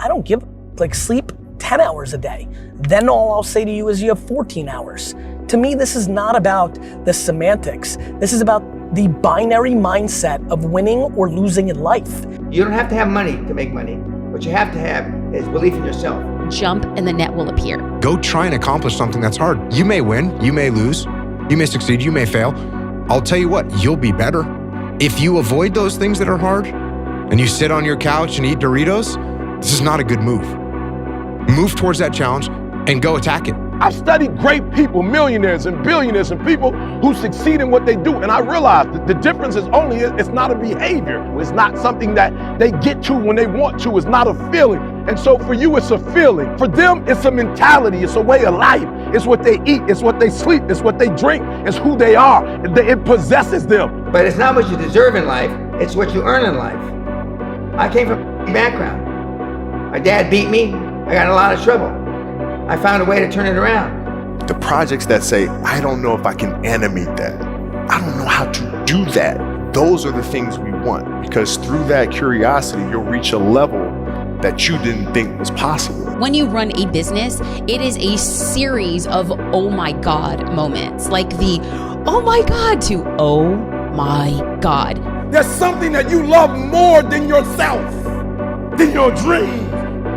I don't give, like, sleep 10 hours a day. Then all I'll say to you is you have 14 hours. To me, this is not about the semantics. This is about the binary mindset of winning or losing in life. You don't have to have money to make money. What you have to have is belief in yourself. Jump and the net will appear. Go try and accomplish something that's hard. You may win, you may lose, you may succeed, you may fail. I'll tell you what, you'll be better. If you avoid those things that are hard and you sit on your couch and eat Doritos, this is not a good move. Move towards that challenge and go attack it. I've studied great people, millionaires and billionaires and people who succeed in what they do. And I realized that the difference is only, it's not a behavior. It's not something that they get to when they want to. It's not a feeling. And so for you, it's a feeling. For them, it's a mentality. It's a way of life. It's what they eat. It's what they sleep. It's what they drink. It's who they are. It possesses them. But it's not what you deserve in life. It's what you earn in life. I came from a background. My dad beat me. I got in a lot of trouble. I found a way to turn it around. The projects that say, I don't know if I can animate that. I don't know how to do that. Those are the things we want, because through that curiosity, you'll reach a level that you didn't think was possible. When you run a business, it is a series of oh my God moments. Like the oh my God to oh my God. There's something that you love more than yourself, than your dream.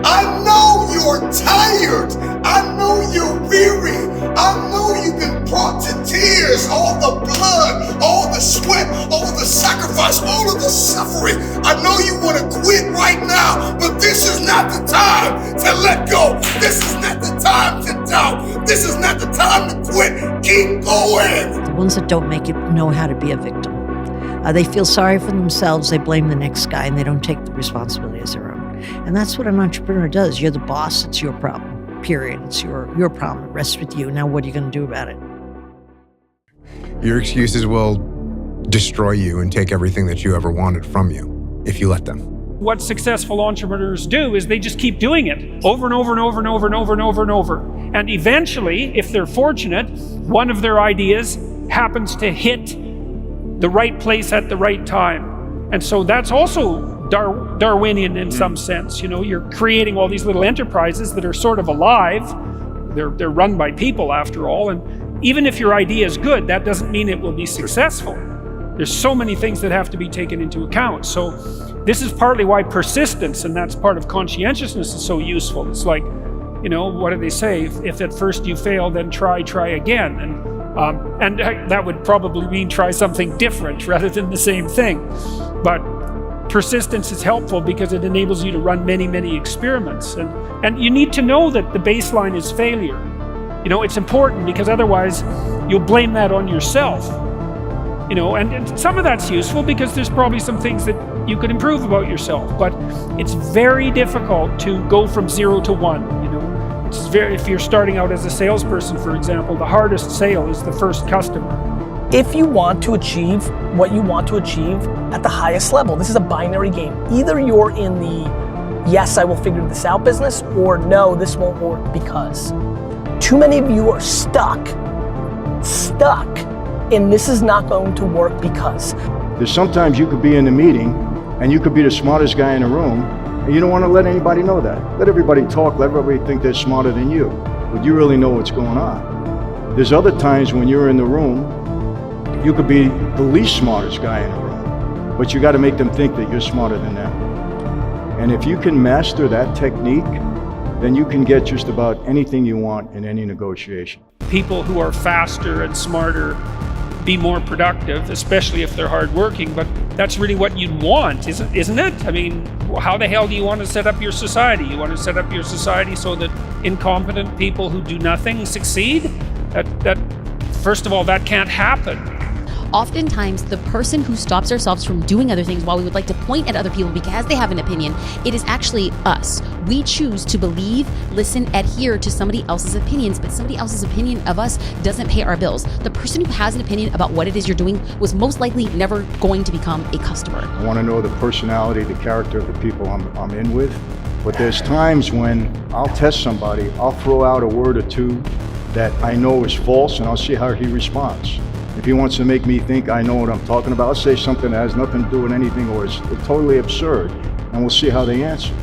I know you're tired. I know you're weary. I know you've been brought to tears. All the blood, all the sweat, all the sacrifice, all of the suffering. I know you want to quit right now, but this is not the time to let go. This is not the time to doubt. This is not the time to quit. Keep going. The ones that don't make it know how to be a victim. They feel sorry for themselves. They blame the next guy, and they don't take the responsibility as their own. And that's what an entrepreneur does. You're the boss. It's your problem, period. It's your problem. It rests with you. Now what are you going to do about it? Your excuses will destroy you and take everything that you ever wanted from you if you let them. What successful entrepreneurs do is they just keep doing it over and over and over and over and over and over and over. And eventually, if they're fortunate, one of their ideas happens to hit the right place at the right time. And so that's also Darwinian in some sense. You know, you're creating all these little enterprises that are sort of alive. They're run by people after all. And even if your idea is good, that doesn't mean it will be successful. There's so many things that have to be taken into account. So this is partly why persistence, and that's part of conscientiousness, is so useful. It's like, you know, what do they say? If at first you fail, then try again. And that would probably mean try something different rather than the same thing. But persistence is helpful because it enables you to run many, many experiments. And you need to know that the baseline is failure. You know, it's important because otherwise you'll blame that on yourself. You know, and some of that's useful because there's probably some things that you could improve about yourself. But it's very difficult to go from 0 to 1, you know. If you're starting out as a salesperson, for example, the hardest sale is the first customer. If you want to achieve what you want to achieve at the highest level, this is a binary game. Either you're in the yes, I will figure this out business, or no, this won't work because. Too many of you are stuck, and this is not going to work because. There's sometimes you could be in the meeting and you could be the smartest guy in the room, and you don't want to let anybody know that. Let everybody talk, let everybody think they're smarter than you, but you really know what's going on. There's other times when you're in the room, you could be the least smartest guy in the room, but you got to make them think that you're smarter than them. And if you can master that technique, then you can get just about anything you want in any negotiation. People who are faster and smarter be more productive, especially if they're hardworking, but that's really what you'd want, isn't it? I mean, how the hell do you want to set up your society? You want to set up your society so that incompetent people who do nothing succeed? That first of all, that can't happen. Oftentimes, the person who stops ourselves from doing other things while we would like to point at other people because they have an opinion, it is actually us. We choose to believe, listen, adhere to somebody else's opinions, but somebody else's opinion of us doesn't pay our bills. The person who has an opinion about what it is you're doing was most likely never going to become a customer. I want to know the personality, the character of the people I'm in with, but there's times when I'll test somebody, I'll throw out a word or two that I know is false, and I'll see how he responds. If he wants to make me think I know what I'm talking about, I'll say something that has nothing to do with anything or is totally absurd, and we'll see how they answer.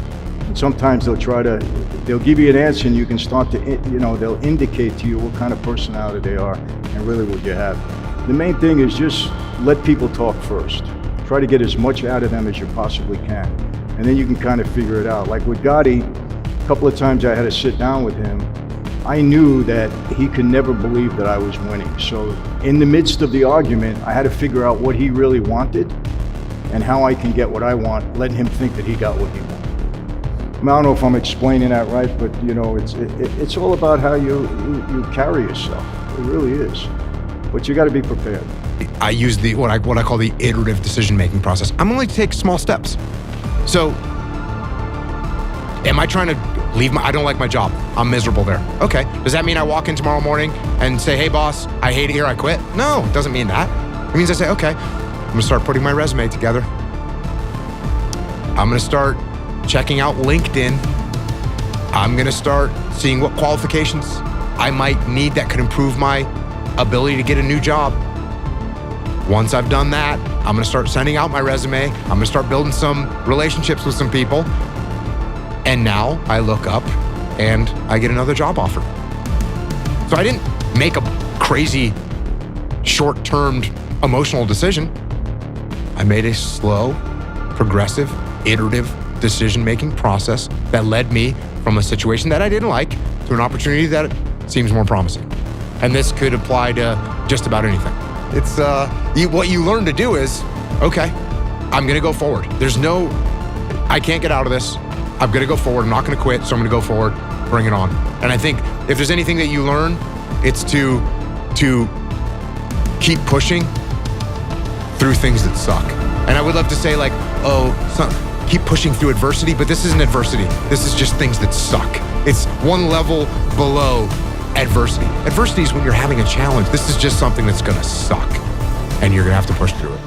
And sometimes they'll give you an answer and you can start to, they'll indicate to you what kind of personality they are and really what you have. The main thing is just let people talk first. Try to get as much out of them as you possibly can. And then you can kind of figure it out. Like with Gotti, a couple of times I had to sit down with him. I knew that he could never believe that I was winning. So in the midst of the argument, I had to figure out what he really wanted and how I can get what I want, letting him think that he got what he wanted. I don't know if I'm explaining that right, but it's all about how you carry yourself. It really is. But you got to be prepared. I use what I call the iterative decision-making process. I'm only to take small steps. So, am I trying to leave I don't like my job. I'm miserable there. Okay. Does that mean I walk in tomorrow morning and say, hey boss, I hate it here, I quit? No, it doesn't mean that. It means I say, okay, I'm gonna start putting my resume together. I'm gonna start checking out LinkedIn. I'm gonna start seeing what qualifications I might need that could improve my ability to get a new job. Once I've done that, I'm gonna start sending out my resume. I'm gonna start building some relationships with some people. And now I look up and I get another job offer. So I didn't make a crazy short-term emotional decision. I made a slow, progressive, iterative decision-making process that led me from a situation that I didn't like to an opportunity that seems more promising. And this could apply to just about anything. It's what you learn to do is, okay, I'm gonna go forward. I can't get out of this. I'm gonna go forward. I'm not gonna quit, so I'm gonna go forward, bring it on. And I think if there's anything that you learn, it's to keep pushing through things that suck. And I would love to say keep pushing through adversity, but this isn't adversity. This is just things that suck. It's one level below adversity. Adversity is when you're having a challenge. This is just something that's gonna suck, and you're gonna have to push through it.